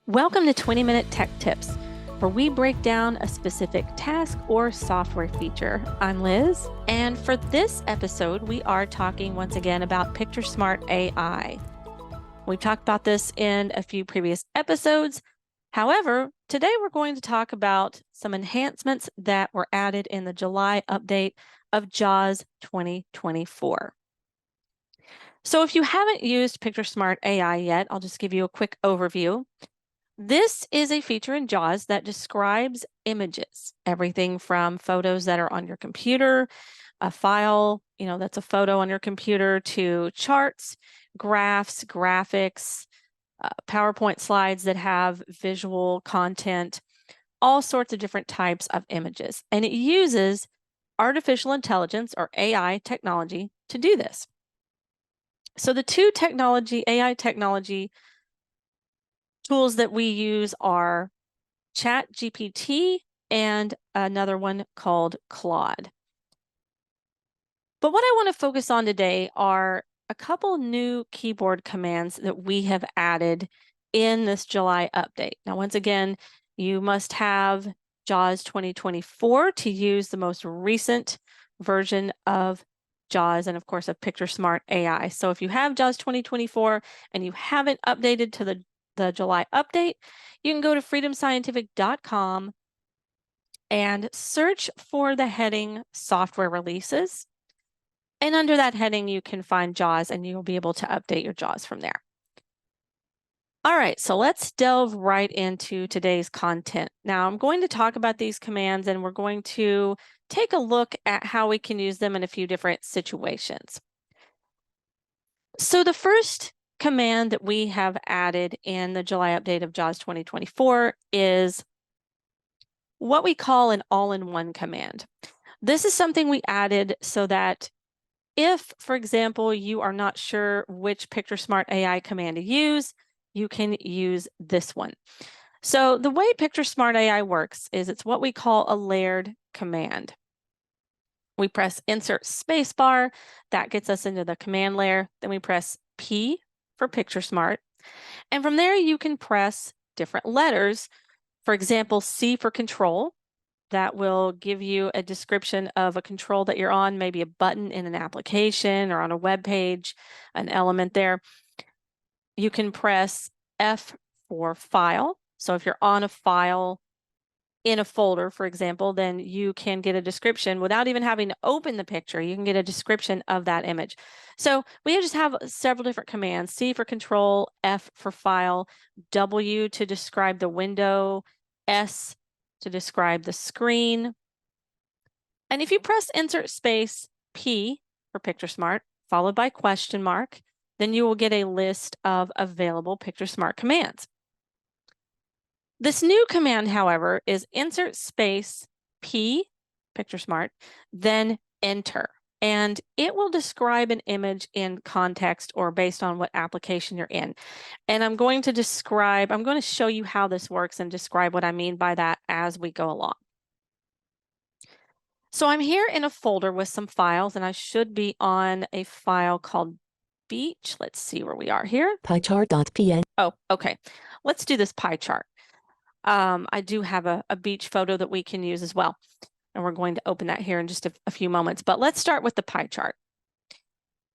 Welcome to 20-Minute Tech Tips, where we break down a specific task or software feature. I'm Liz, and for this episode, we are talking once again about PictureSmart AI. We've talked about this in a few previous episodes. However, today we're going to talk about some enhancements that were added in the July update of JAWS 2024. So if you haven't used PictureSmart AI yet, I'll just give you a quick overview. This is a feature in JAWS that describes images, everything from photos that are on your computer, a file, that's a photo on your computer, to charts, graphs, graphics, PowerPoint slides that have visual content, all sorts of different types of images. And it uses artificial intelligence or AI technology to do this. So the two AI technology tools that we use are ChatGPT and another one called Claude. But what I want to focus on today are a couple new keyboard commands that we have added in this July update. Now, once again, you must have JAWS 2024 to use the most recent version of JAWS and, of course, of PictureSmart AI. So if you have JAWS 2024 and you haven't updated to the July update, you can go to freedomscientific.com and search for the heading Software Releases. And under that heading, you can find JAWS and you'll be able to update your JAWS from there. All right, so let's delve right into today's content. Now, I'm going to talk about these commands and we're going to take a look at how we can use them in a few different situations. So the first command that we have added in the July update of JAWS 2024 is what we call an all-in-one command. This is something we added so that if, for example, you are not sure which PictureSmart AI command to use, you can use this one. So the way PictureSmart AI works is it's what we call a layered command. We press Insert Spacebar, that gets us into the command layer. Then we press P for PictureSmart. And from there, you can press different letters. For example, C for control. That will give you a description of a control that you're on, maybe a button in an application or on a web page, an element there. You can press F for file. So if you're on a file in a folder, for example, then you can get a description without even having to open the picture. You can get a description of that image. So we just have several different commands: C for control, F for file, W to describe the window, S to describe the screen. And if you press Insert Space P for PictureSmart, followed by question mark, then you will get a list of available PictureSmart commands. This new command, however, is Insert Space P, PictureSmart, then Enter. And it will describe an image in context or based on what application you're in. And I'm going to show you how this works and describe what I mean by that as we go along. So I'm here in a folder with some files, and I should be on a file called Beach. Let's see where we are here. Piechart.png. Oh, okay. Let's do this pie chart. I do have a beach photo that we can use as well. And we're going to open that here in just a few moments. But let's start with the pie chart.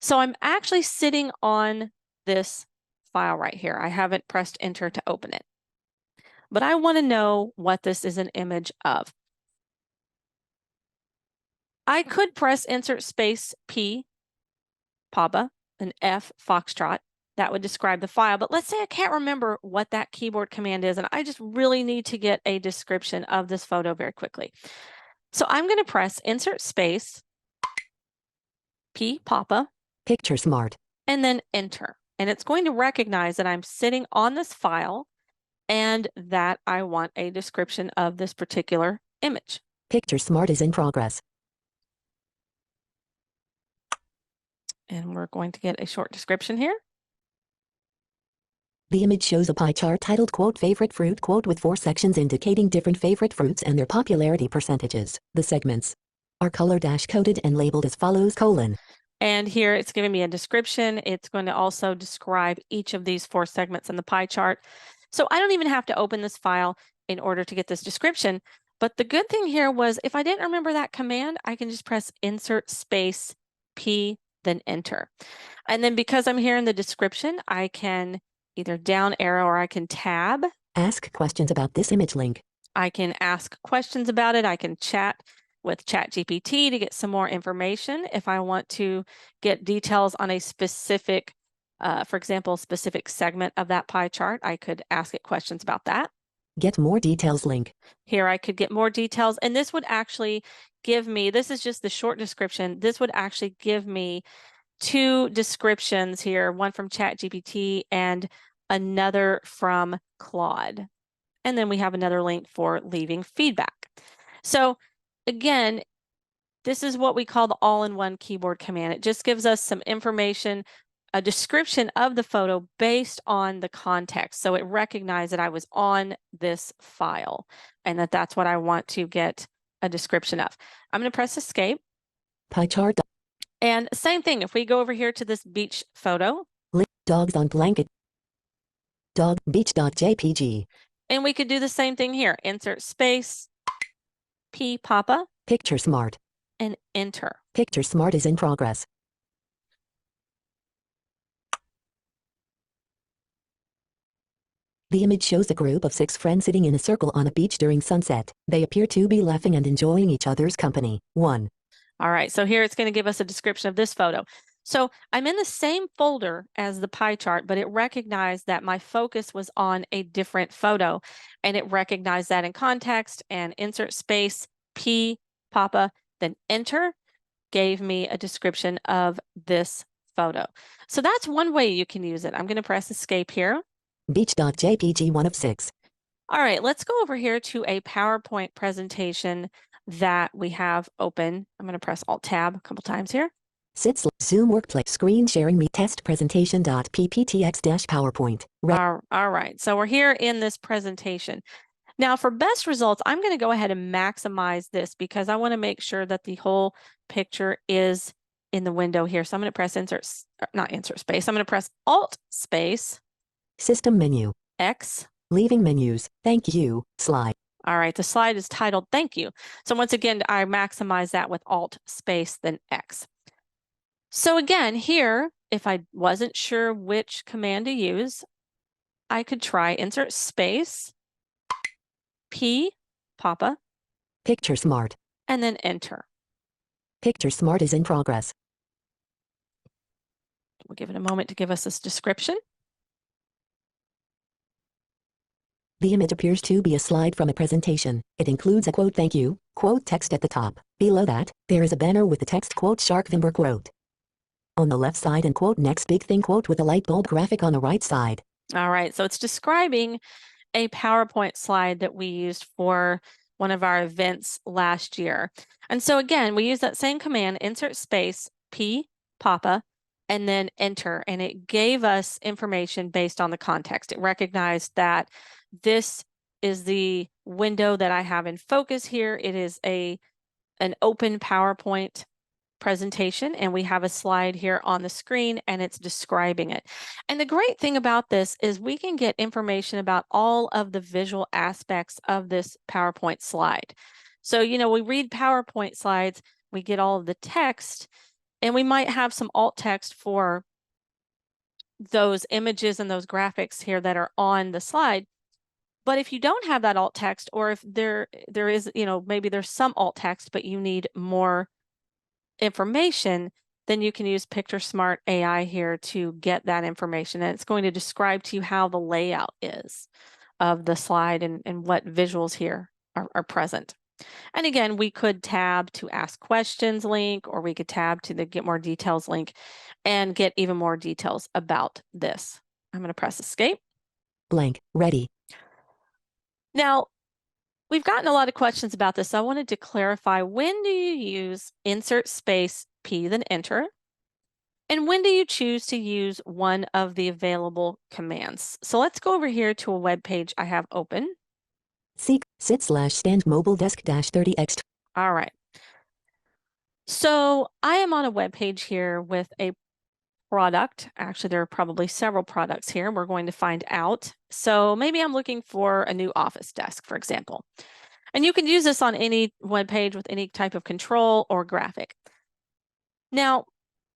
So I'm actually sitting on this file right here. I haven't pressed enter to open it. But I want to know what this is an image of. I could press Insert Space P, Papa, and F, Foxtrot. That would describe the file. But let's say I can't remember what that keyboard command is, and I just really need to get a description of this photo very quickly. So I'm going to press Insert Space P, Papa, PictureSmart, and then Enter. And it's going to recognize that I'm sitting on this file and that I want a description of this particular image. PictureSmart is in progress. And we're going to get a short description here. The image shows a pie chart titled quote favorite fruit quote with 4 sections indicating different favorite fruits and their popularity percentages. The segments are color-coded and labeled as follows: colon. And here it's giving me a description. It's going to also describe each of these 4 segments in the pie chart. So I don't even have to open this file in order to get this description. But the good thing here was if I didn't remember that command, I can just press insert space P, then enter. And then because I'm here in the description, I can either down arrow or I can tab. Ask questions about this image link. I can ask questions about it. I can chat with ChatGPT to get some more information. If I want to get details on a specific, for example, specific segment of that pie chart, I could ask it questions about that. Get more details link. Here I could get more details, and this would actually give me, this is just the short description, this would actually give me two descriptions here, one from ChatGPT and another from Claude. And then we have another link for leaving feedback. So again, this is what we call the all-in-one keyboard command. It just gives us some information, a description of the photo based on the context. So it recognized that I was on this file and that that's what I want to get a description of. I'm going to press escape. Pie chart. And same thing, if we go over here to this beach photo. Dogs on blanket. Dog beach.jpg. And we could do the same thing here. Insert space, P Papa. Picture Smart. And enter. Picture Smart is in progress. The image shows a group of 6 friends sitting in a circle on a beach during sunset. They appear to be laughing and enjoying each other's company. 1. All right, so here it's going to give us a description of this photo. So I'm in the same folder as the pie chart, but it recognized that my focus was on a different photo, and it recognized that in context and insert space, P, Papa, then enter, gave me a description of this photo. So that's one way you can use it. I'm going to press escape here. Beach.jpg 1 of 6. All right, let's go over here to a PowerPoint presentation that we have open. I'm going to press Alt-Tab a couple times here. Zoom workplace screen sharing me test presentation.pptx-PowerPoint. All right, so we're here in this presentation. Now for best results, I'm going to go ahead and maximize this because I want to make sure that the whole picture is in the window here. So I'm going to press not insert space. I'm going to press Alt space. System menu. X. Leaving menus. Thank you. Slide. All right, the slide is titled Thank You. So once again, I maximize that with Alt space, then X. So again, here, if I wasn't sure which command to use, I could try insert space, P, Papa. Picture Smart. And then enter. Picture Smart is in progress. We'll give it a moment to give us this description. The image appears to be a slide from a presentation. It includes a quote thank you, quote text at the top. Below that, there is a banner with the text quote Shark-Vimber quote on the left side and quote next big thing quote with a light bulb graphic on the right side. All right, so it's describing a PowerPoint slide that we used for one of our events last year. And so again, we use that same command, insert space, P, Papa, and then enter. And it gave us information based on the context. It recognized that this is the window that I have in focus here. It is an open PowerPoint presentation, and we have a slide here on the screen, and it's describing it. And the great thing about this is we can get information about all of the visual aspects of this PowerPoint slide. So, you know, we read PowerPoint slides, we get all of the text, and we might have some alt text for those images and those graphics here that are on the slide. But if you don't have that alt text, or if there is, you know, maybe there's some alt text, but you need more information, then you can use Picture Smart AI here to get that information. And it's going to describe to you how the layout is of the slide and what visuals here are present. And again, we could tab to ask questions link, or we could tab to the get more details link and get even more details about this. I'm going to press escape. Blank, ready. Now, we've gotten a lot of questions about this. So I wanted to clarify, when do you use insert space P, then enter? And when do you choose to use one of the available commands? So let's go over here to a web page I have open. Seek, sit/stand mobile desk -30x. All right. So I am on a web page here with a product. Actually, there are probably several products here. We're going to find out. So maybe I'm looking for a new office desk, for example. And you can use this on any web page with any type of control or graphic. Now,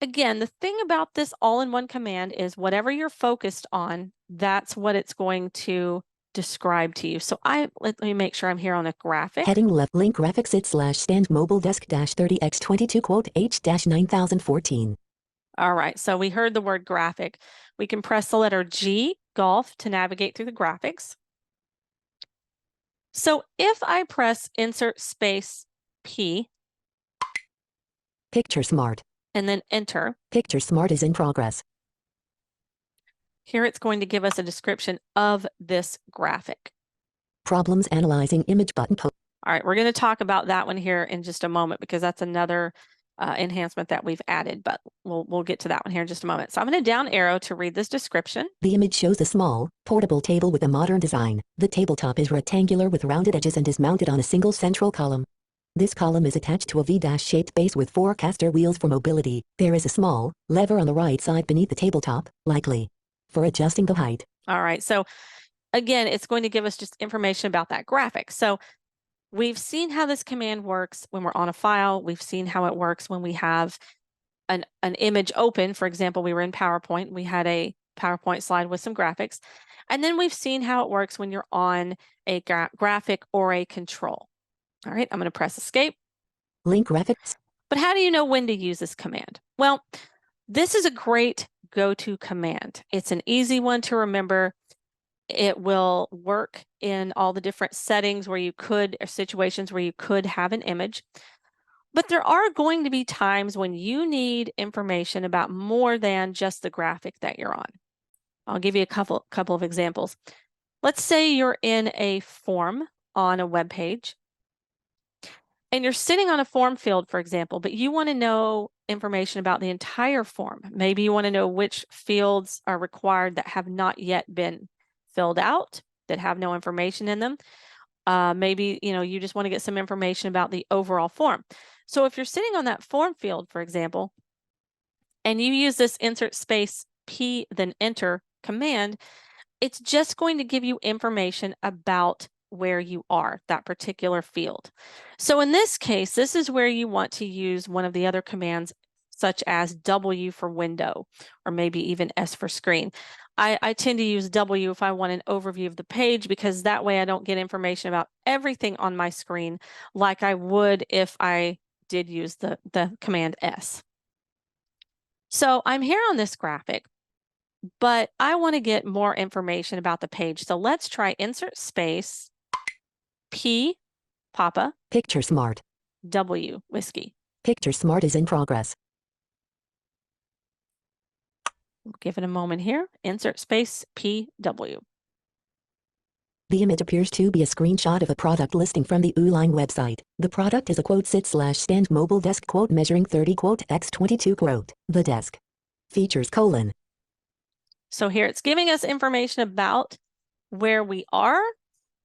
again, the thing about this all-in-one command is whatever you're focused on, that's what it's going to describe to you. So let me make sure I'm here on a graphic. Heading left, link graphics it/stand mobile desk -30x22 quote H-9014. All right, so we heard the word graphic. We can press the letter G, golf, to navigate through the graphics. So if I press insert space P, Picture Smart, and then enter, Picture Smart is in progress. here it's going to give us a description of this graphic. Problems analyzing image button. All right, we're going to talk about that one here in just a moment because that's another enhancement that we've added, but we'll get to that one here in just a moment. So I'm going to down arrow to read this description. The image shows a small, portable table with a modern design. The tabletop is rectangular with rounded edges and is mounted on a single central column. This column is attached to a V-shaped base with 4 caster wheels for mobility. There is a small lever on the right side beneath the tabletop, likely for adjusting the height. All right, so again, it's going to give us just information about that graphic. So we've seen how this command works when we're on a file. We've seen how it works when we have an image open. For example, we were in PowerPoint. We had a PowerPoint slide with some graphics. And then we've seen how it works when you're on a graphic or a control. All right, I'm going to press escape. Link graphics. But how do you know when to use this command? Well, this is a great go-to command. It's an easy one to remember. It will work in all the different settings where you could, or situations where you could have an image. But there are going to be times when you need information about more than just the graphic that you're on. I'll give you a couple of examples. Let's say you're in a form on a web page, and you're sitting on a form field, for example, but you want to know information about the entire form. Maybe you want to know which fields are required that have not yet been filled out, that have no information in them. Maybe, you just want to get some information about the overall form. So if you're sitting on that form field, for example, and you use this insert space P, then enter command, it's just going to give you information about where you are, that particular field. So in this case, this is where you want to use one of the other commands, such as W for window, or maybe even S for screen. I tend to use W if I want an overview of the page, because that way I don't get information about everything on my screen like I would if I did use the command S. So I'm here on this graphic, but I want to get more information about the page. So let's try insert space P, Papa, Picture Smart. W, whiskey. Picture Smart is in progress. We'll give it a moment here. Insert space PW. The image appears to be a screenshot of a product listing from the Uline website. The product is a sit/stand mobile desk measuring 30 x 22 . The desk features : So here it's giving us information about where we are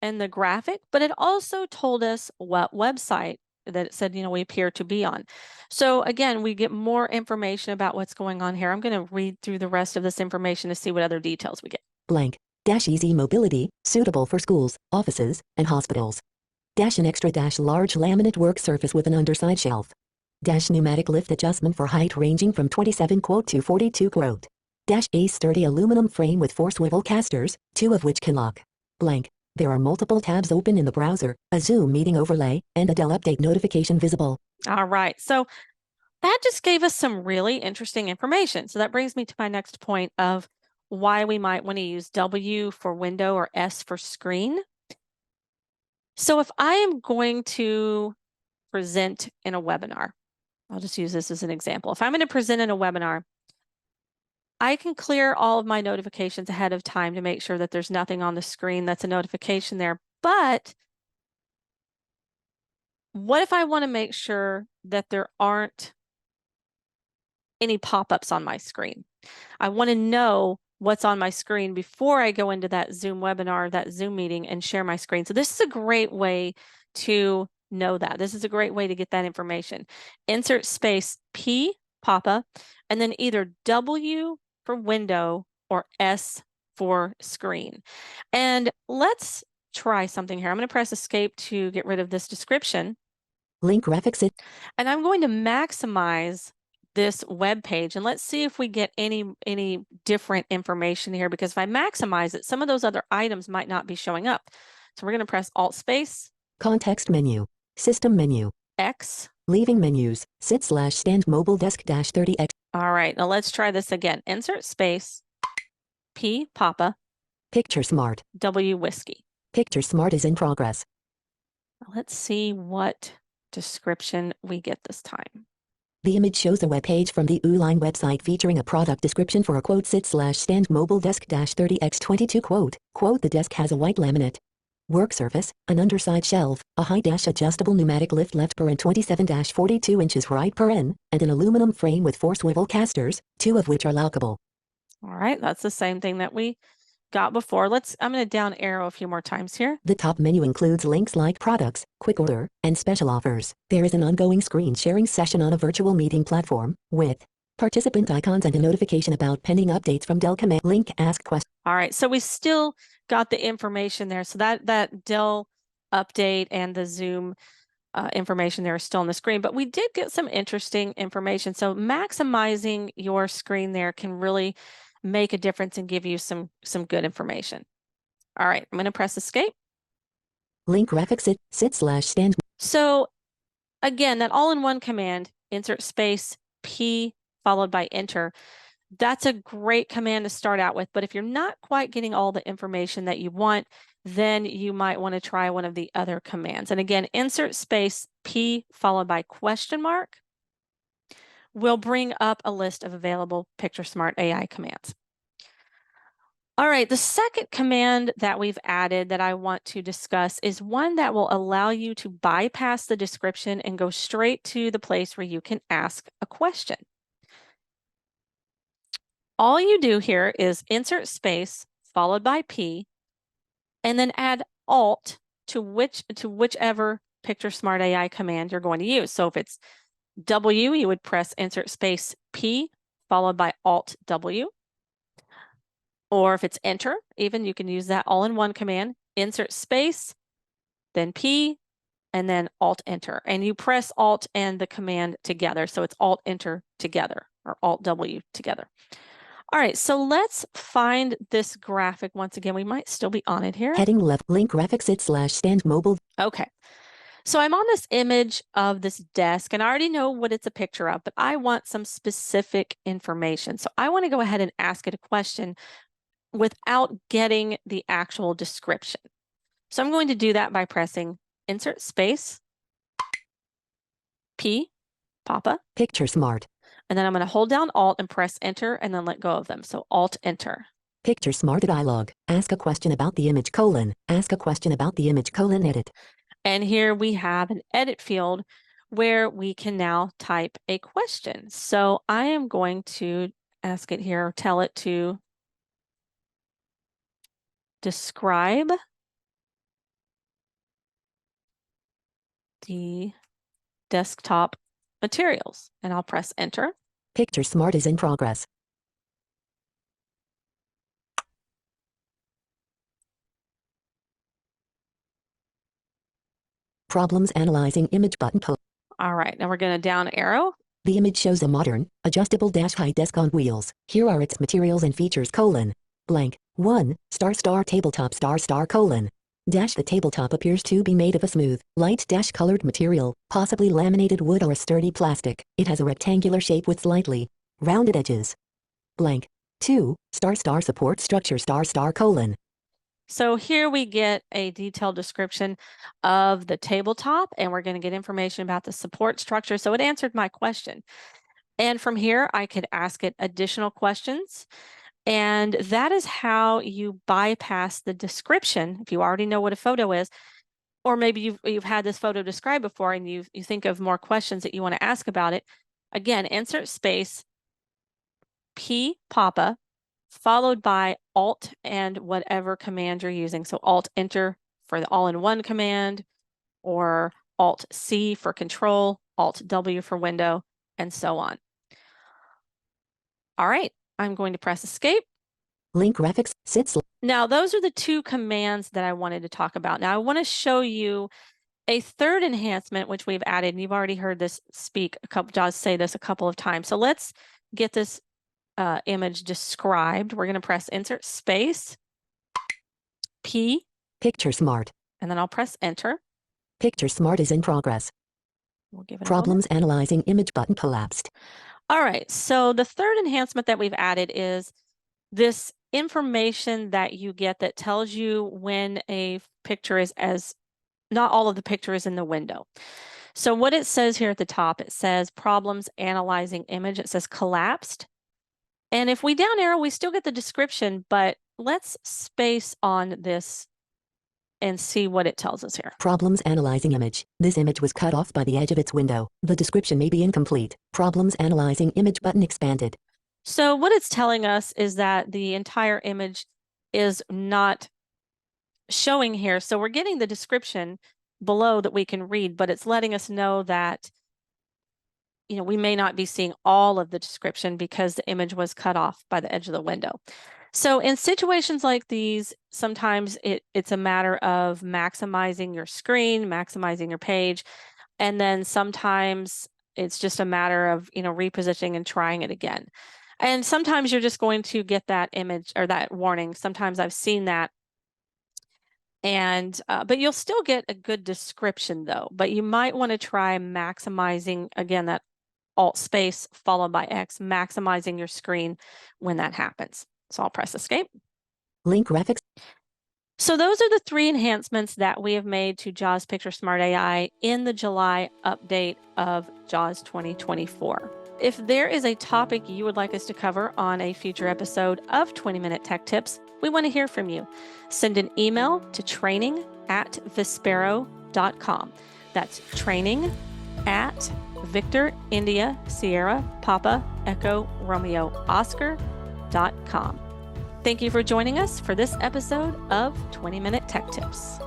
and the graphic, but it also told us what website that it said, we appear to be on. So again, we get more information about what's going on here. I'm going to read through the rest of this information to see what other details we get. Blank. Easy mobility, suitable for schools, offices, and hospitals. An extra large laminate work surface with an underside shelf. Pneumatic lift adjustment for height ranging from 27 to 42 . A sturdy aluminum frame with 4 swivel casters, 2 of which can lock. Blank. There are multiple tabs open in the browser, a Zoom meeting overlay, and a Dell update notification visible. All right, so that just gave us some really interesting information. So that brings me to my next point of why we might want to use W for window or S for screen. So if I am going to present in a webinar, I'll just use this as an example. If I'm going to present in a webinar, I can clear all of my notifications ahead of time to make sure that there's nothing on the screen that's a notification there. But what if I want to make sure that there aren't any pop-ups on my screen? I want to know what's on my screen before I go into that Zoom webinar, that Zoom meeting, and share my screen. So this is a great way to know that. This is a great way to get that information. Insert space P, Papa, and then either W for window or S for screen. And let's try something here. I'm going to press escape to get rid of this description. Link graphics it. And I'm going to maximize this web page, and let's see if we get any different information here, because if I maximize it, some of those other items might not be showing up. So we're going to press Alt space, Context menu. System menu. X. Leaving menus. Sit/stand mobile desk -30X. All right, now let's try this again. Insert space, P Papa, Picture Smart. W Whiskey. Picture Smart is in progress. Let's see what description we get this time. The image shows a web page from the Uline website featuring a product description for a sit/stand mobile desk -30x22 The desk has a white laminate work surface, an underside shelf, a high-adjustable pneumatic lift left per 27-42 inches right per and an aluminum frame with 4 swivel casters, 2 of which are lockable. All right, that's the same thing that we got before. I'm going to down arrow a few more times here. The top menu includes links like products, quick order, and special offers. There is an ongoing screen sharing session on a virtual meeting platform with participant icons and a notification about pending updates from Dell Command. Link ask question. All right, so we still got the information there. So that Dell update and the Zoom information there is still on the screen, but we did get some interesting information. So maximizing your screen there can really make a difference and give you some good information. All right, I'm going to press escape. Link graphics sit/stand. So again, that all-in-one command, insert space, P followed by enter. That's a great command to start out with, but if you're not quite getting all the information that you want, then you might want to try one of the other commands. And again, insert space, P followed by question mark will bring up a list of available Picture Smart AI commands. All right, the second command that we've added that I want to discuss is one that will allow you to bypass the description and go straight to the place where you can ask a question. All you do here is insert space followed by P and then add Alt to whichever Picture Smart AI command you're going to use. So if it's W, you would press insert space P followed by Alt W. Or if it's enter, even you can use that all-in-one command, insert space, then P, and then Alt enter. And you press Alt and the command together. So it's Alt enter together or Alt W together. All right, so let's find this graphic once again. We might still be on it here. Heading left, link graphics sit/stand mobile. Okay, so I'm on this image of this desk and I already know what it's a picture of, but I want some specific information. So I want to go ahead and ask it a question without getting the actual description. So I'm going to do that by pressing insert space, P, Papa. Picture Smart. And then I'm going to hold down Alt and press enter and then let go of them. So Alt enter. Picture Smart dialog. Ask a question about the image : ask a question about the image : edit. And here we have an edit field where we can now type a question. So I am going to ask it here, tell it to describe the desktop materials, and I'll press enter. Picture Smart is in progress. Problems analyzing image button. All right, now we're going to down arrow. The image shows a modern, adjustable high desk on wheels. Here are its materials and features : blank 1 ** tabletop ** The tabletop appears to be made of a smooth, light colored material, possibly laminated wood or a sturdy plastic. It has a rectangular shape with slightly rounded edges. Blank 2 ** support structure ** So here we get a detailed description of the tabletop, and we're going to get information about the support structure. So it answered my question. And from here, I could ask it additional questions. And that is how you bypass the description. If you already know what a photo is, or maybe you've had this photo described before and you think of more questions that you want to ask about it. Again, insert space, P, Papa, followed by Alt and whatever command you're using. So Alt enter for the all-in-one command, or Alt C for control, Alt W for window, and so on. All right, I'm going to press escape. Link graphics, sits. Now, those are the two commands that I wanted to talk about. Now, I want to show you a third enhancement, which we've added, and you've already heard this Jaws say this a couple of times. So let's get this image described. We're going to press insert space, P, Picture Smart. and then I'll press enter. Picture Smart is in progress. We'll give it Problems analyzing image button collapsed. All right, so the third enhancement that we've added is this information that you get that tells you when a picture is not all of the picture is in the window. So what it says here at the top, it says problems analyzing image. It says collapsed. And if we down arrow, we still get the description, but let's space on this and see what it tells us here. Problems analyzing image. This image was cut off by the edge of its window. The description may be incomplete. Problems analyzing image button expanded. So what it's telling us is that the entire image is not showing here. So we're getting the description below that we can read, but it's letting us know that, you know, we may not be seeing all of the description because the image was cut off by the edge of the window. So in situations like these, sometimes it's a matter of maximizing your screen, maximizing your page, and then sometimes it's just a matter of, you know, repositioning and trying it again. And sometimes you're just going to get that image or that warning. Sometimes I've seen that. And but you'll still get a good description though, but you might want to try maximizing, again, that Alt space followed by X, maximizing your screen when that happens. So I'll press escape. Link graphics. So those are the three enhancements that we have made to JAWS Picture Smart AI in the July update of JAWS 2024. If there is a topic you would like us to cover on a future episode of 20-Minute Tech Tips, we want to hear from you. Send an email to training@vispero.com. That's training@Victor India Sierra Papa Echo Romeo Oscar.com. Thank you for joining us for this episode of 20-Minute Tech Tips.